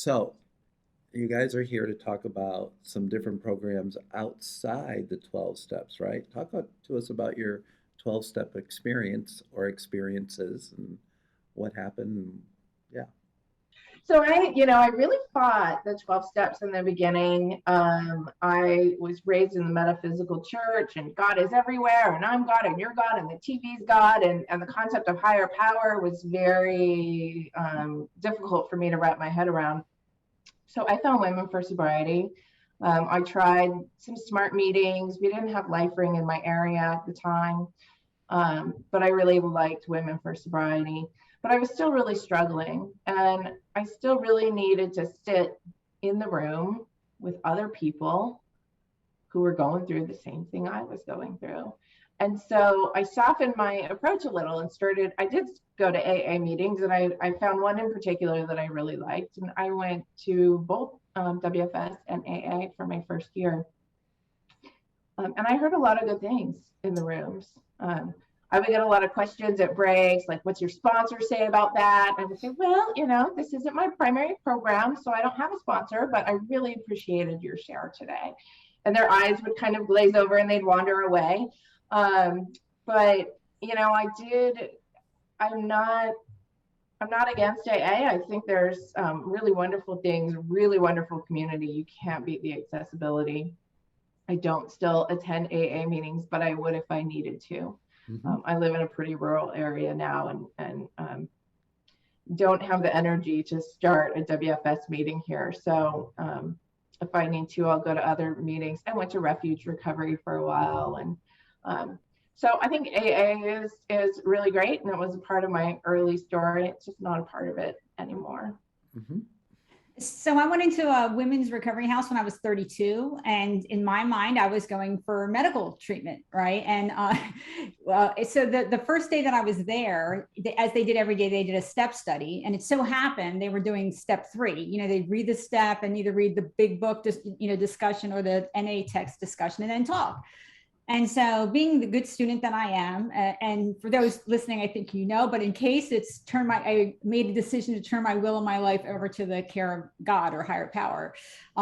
So, you guys are here to talk about some different programs outside the 12 steps, right? To us about your 12-step experience or experiences and what happened. Yeah. So I really fought the 12 steps in the beginning. I was raised in the metaphysical church, and God is everywhere, and I'm God, and you're God, and the TV's God, and the concept of higher power was very difficult for me to wrap my head around. So I found Women for Sobriety. I tried some SMART meetings. We didn't have LifeRing in my area at the time, but I really liked Women for Sobriety. But I was still really struggling, and I still really needed to sit in the room with other people who were going through the same thing I was going through. And so I softened my approach a little and I did go to AA meetings, and I found one in particular that I really liked. And I went to both WFS and AA for my first year. And I heard a lot of good things in the rooms. I would get a lot of questions at breaks, like, what's your sponsor say about that? And I would say, well, this isn't my primary program, so I don't have a sponsor, but I really appreciated your share today. And their eyes would kind of glaze over and they'd wander away. But I'm not against AA. I think there's really wonderful things, really wonderful community. You can't beat the accessibility. I don't still attend AA meetings, but I would if I needed to. I live in a pretty rural area now, and don't have the energy to start a WFS meeting here. So if I need to, I'll go to other meetings. I went to Refuge Recovery for a while, and so I think AA is really great, and it was a part of my early story. It's just not a part of it anymore. So I went into a women's recovery house when I was 32, and in my mind, I was going for medical treatment, right? And so the first day that I was there, as they did every day, they did a step study, and it so happened they were doing step 3. They'd read the step and either read the big book, discussion, or the NA text discussion, and then talk. And so being the good student that I am, and for those listening, I think but in case I made a decision to turn my will and my life over to the care of God or higher power.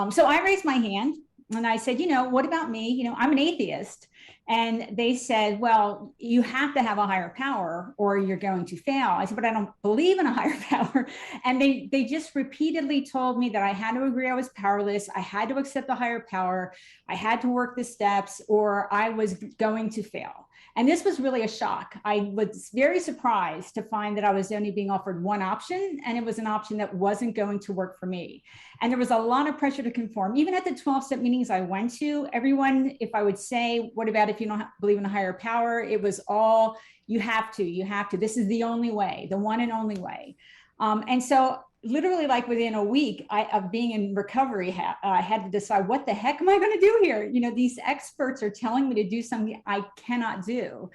So I raised my hand and I said, what about me? I'm an atheist. And they said, well, you have to have a higher power or you're going to fail. I said, but I don't believe in a higher power. And they just repeatedly told me that I had to agree I was powerless. I had to accept the higher power. I had to work the steps or I was going to fail. And this was really a shock. I was very surprised to find that I was only being offered one option, and it was an option that wasn't going to work for me. And there was a lot of pressure to conform. Even at the 12-step meetings I went to, everyone, if I would say, what about if you don't believe in a higher power? It was all, you have to. This is the only way, the one and only way. And so literally, like within a week of being in recovery, I had to decide, what the heck am I going to do here? These experts are telling me to do something I cannot do.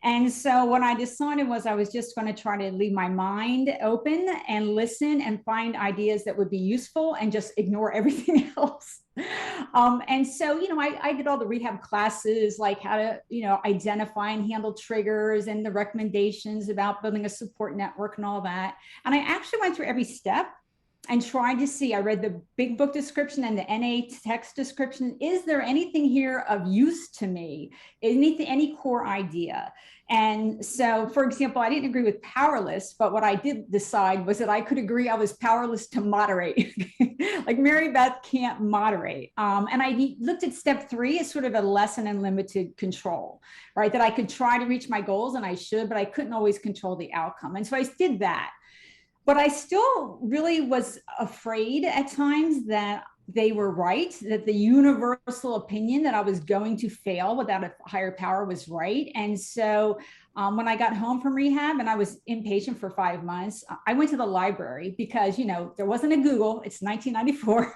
And so what I decided was I was just going to try to leave my mind open and listen and find ideas that would be useful and just ignore everything else. And so, I did all the rehab classes, like how to, identify and handle triggers and the recommendations about building a support network and all that. And I actually went through every step and tried to see, I read the big book description and the NA text description. Is there anything here of use to me? Any core idea? And so, for example, I didn't agree with powerless, but what I did decide was that I could agree I was powerless to moderate. Like Mary Beth can't moderate. And I looked at step 3 as sort of a lesson in limited control, right? That I could try to reach my goals and I should, but I couldn't always control the outcome. And so I did that. But I still really was afraid at times that they were right, that the universal opinion that I was going to fail without a higher power was right. And so when I got home from rehab and I was inpatient for 5 months, I went to the library because, there wasn't a Google, it's 1994.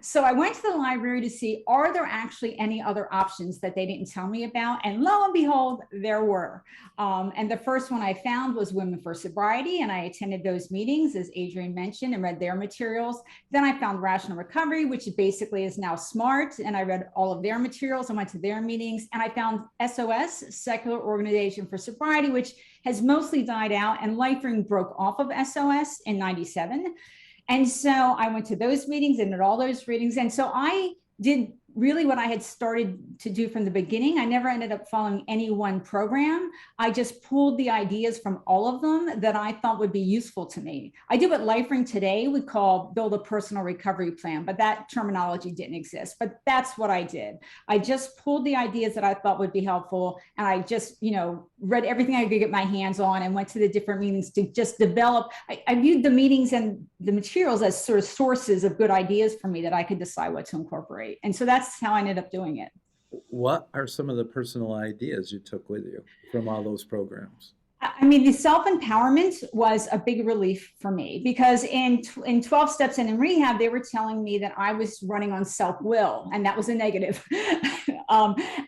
So I went to the library to see, are there actually any other options that they didn't tell me about? And lo and behold, there were. And the first one I found was Women for Sobriety. And I attended those meetings, as Adrienne mentioned, and read their materials. Then I found Rational Recovery, which basically is now SMART. And I read all of their materials. I went to their meetings. And I found SOS, Secular Organization for Sobriety, which has mostly died out. And LifeRing broke off of SOS in '97. And so I went to those meetings and did all those readings. And so I did really what I had started to do from the beginning. I never ended up following any one program. I just pulled the ideas from all of them that I thought would be useful to me. I did what LifeRing today would call build a personal recovery plan, but that terminology didn't exist. But that's what I did. I just pulled the ideas that I thought would be helpful, and I just, read everything I could get my hands on and went to the different meetings to just develop. I viewed the meetings and the materials as sort of sources of good ideas for me that I could decide what to incorporate. And so that's how I ended up doing it. What are some of the personal ideas you took with you from all those programs? I mean, the self-empowerment was a big relief for me, because in 12 steps and in rehab, they were telling me that I was running on self-will, and that was a negative.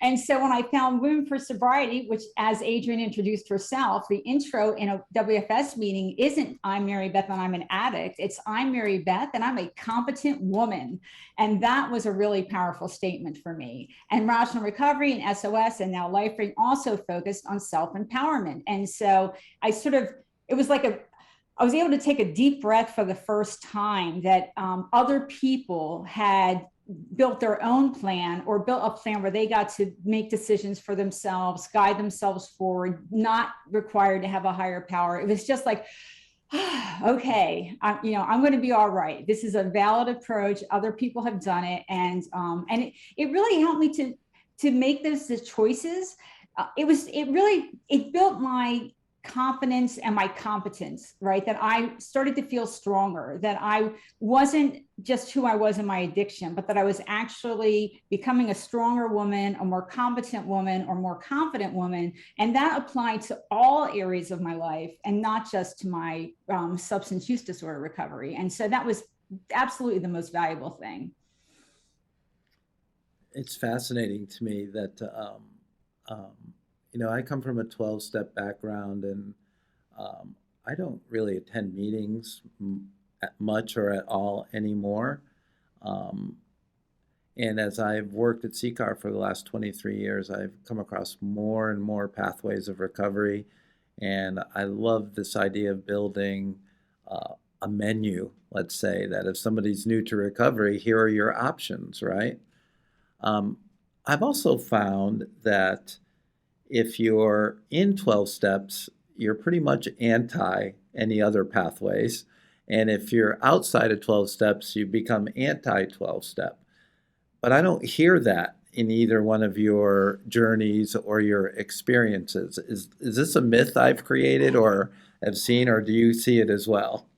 And so when I found Women for Sobriety, which, as Adrienne introduced herself, the intro in a WFS meeting isn't "I'm Mary Beth and I'm an addict." It's "I'm Mary Beth and I'm a competent woman." And that was a really powerful statement for me. And Rational Recovery and SOS and now LifeRing also focused on self-empowerment. And so it was like I was able to take a deep breath for the first time that other people had built their own plan, or built a plan where they got to make decisions for themselves, guide themselves forward, not required to have a higher power. It was just like, okay, I'm going to be all right. This is a valid approach. Other people have done it. And it really helped me to make those choices. It built my confidence and my competence, right? That I started to feel stronger, that I wasn't just who I was in my addiction, but that I was actually becoming a stronger woman, a more competent woman, or more confident woman. And that applied to all areas of my life and not just to my substance use disorder recovery. And so that was absolutely the most valuable thing. It's fascinating to me that I come from a 12-step background, and I don't really attend meetings much or at all anymore. And as I've worked at CCAR for the last 23 years, I've come across more and more pathways of recovery. And I love this idea of building a menu, let's say, that if somebody's new to recovery, here are your options, right? I've also found that if you're in 12 steps, you're pretty much anti any other pathways. And if you're outside of 12 steps, you become anti-12 step. But I don't hear that in either one of your journeys or your experiences. Is this a myth I've created or have seen, or do you see it as well?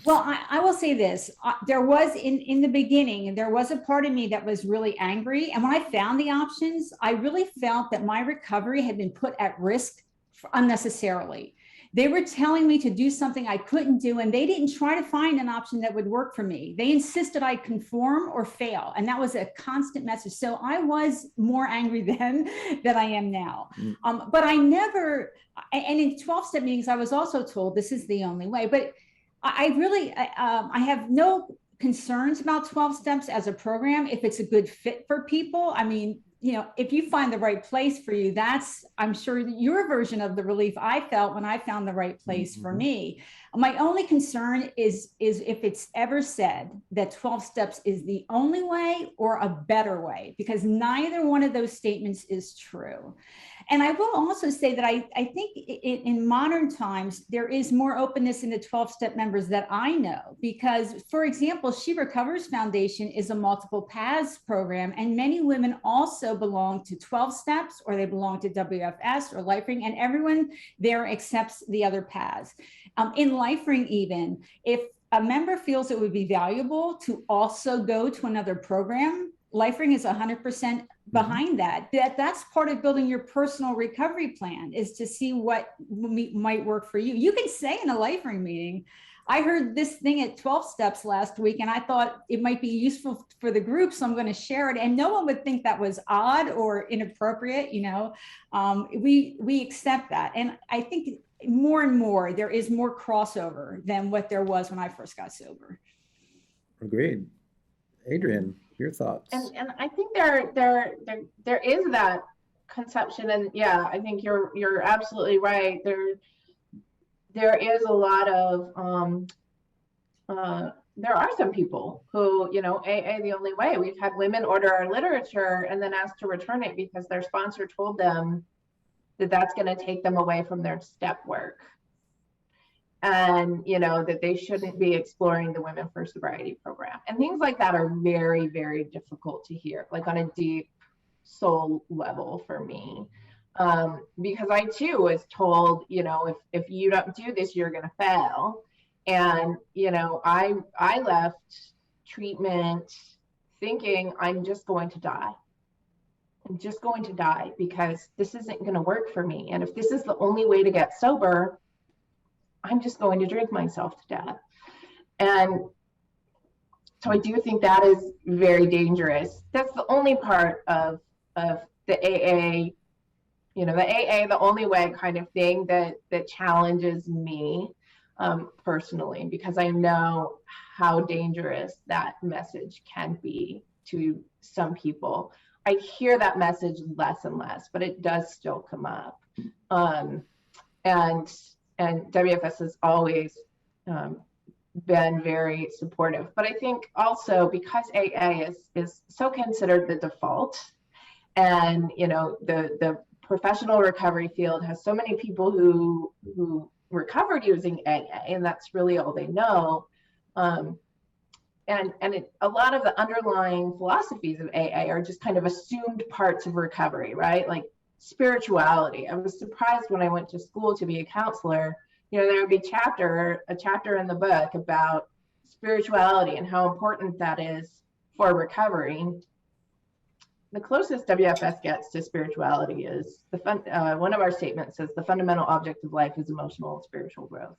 Well, I will say this. There was in the beginning, there was a part of me that was really angry. And when I found the options, I really felt that my recovery had been put at risk unnecessarily. They were telling me to do something I couldn't do, and they didn't try to find an option that would work for me. They insisted I conform or fail. And that was a constant message. So I was more angry then than I am now. But I never, and in 12-step meetings, I was also told this is the only way. But I have no concerns about 12 steps as a program if it's a good fit for people. I mean, if you find the right place for you, that's, I'm sure, your version of the relief I felt when I found the right place for me. My only concern is if it's ever said that 12 steps is the only way or a better way, because neither one of those statements is true. And I will also say that I think in modern times, there is more openness in the 12-step members that I know, because, for example, She Recovers Foundation is a multiple paths program, and many women also belong to 12 steps, or they belong to WFS or LifeRing, and everyone there accepts the other paths. In LifeRing, even, if a member feels it would be valuable to also go to another program, LifeRing is 100% behind that. That's part of building your personal recovery plan, is to see what might work for you. You can say in a LifeRing meeting, I heard this thing at 12 steps last week, and I thought it might be useful for the group, so I'm going to share it. And no one would think that was odd or inappropriate. We accept that. And I think more and more, there is more crossover than what there was when I first got sober. Agreed. Adrienne, your thoughts? And I think there is that conception, and yeah, I think you're absolutely right. There is a lot of there are some people who, you know, AA the only way. We've had women order our literature and then ask to return it because their sponsor told them that that's going to take them away from their step work. And, you know, that they shouldn't be exploring the Women for Sobriety program. And things like that are very, very difficult to hear, like on a deep soul level for me. Because I too was told, you know, if you don't do this, you're going to fail. And, you know, I left treatment thinking I'm just going to die. I'm just going to die because this isn't going to work for me. And if this is the only way to get sober, I'm just going to drink myself to death. And so I do think that is very dangerous. That's the only part of the AA, you know, the AA, the only way kind of thing that challenges me personally, because I know how dangerous that message can be to some people. I hear that message less and less, but it does still come up. And WFS has always been very supportive. But I think also because AA is so considered the default, and you know the professional recovery field has so many people who recovered using AA, and that's really all they know. And a lot of the underlying philosophies of AA are just kind of assumed parts of recovery, right? Like spirituality. I was surprised when I went to school to be a counselor. You know, there would be a chapter in the book about spirituality and how important that is for recovery. The closest WFS gets to spirituality is one of our statements says the fundamental object of life is emotional and spiritual growth.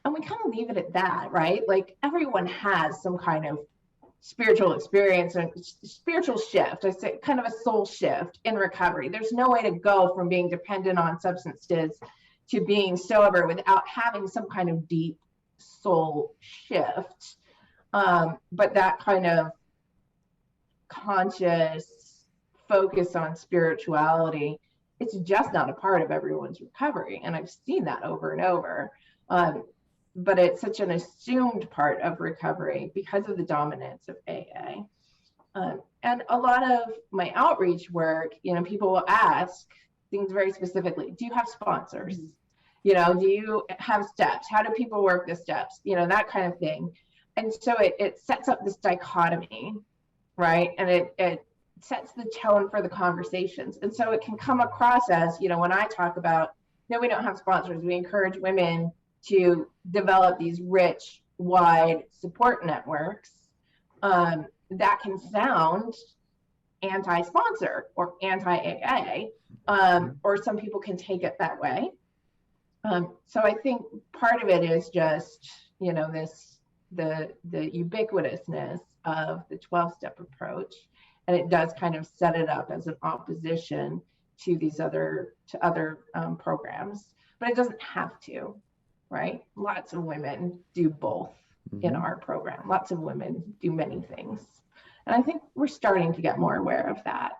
And we kind of leave it at that, right? Like everyone has some kind of spiritual experience and spiritual shift. I say kind of a soul shift in recovery. There's no way to go from being dependent on substances to being sober without having some kind of deep soul shift. But that kind of conscious focus on spirituality, it's just not a part of everyone's recovery. And I've seen that over and over. But it's such an assumed part of recovery because of the dominance of AA. And a lot of my outreach work, you know, people will ask things very specifically. Do you have sponsors? You know, do you have steps? How do people work the steps? You know, that kind of thing. And so it sets up this dichotomy, right? And it sets the tone for the conversations. And so it can come across as, you know, when I talk about, no, we don't have sponsors. We encourage women to develop these rich, wide support networks, that can sound anti-sponsor or anti-AA, or some people can take it that way. So I think part of it is just, you know, the ubiquitousness of the 12-step approach, and it does kind of set it up as an opposition to these other programs, but it doesn't have to. Right? Lots of women do both in our program. Lots of women do many things. And I think we're starting to get more aware of that.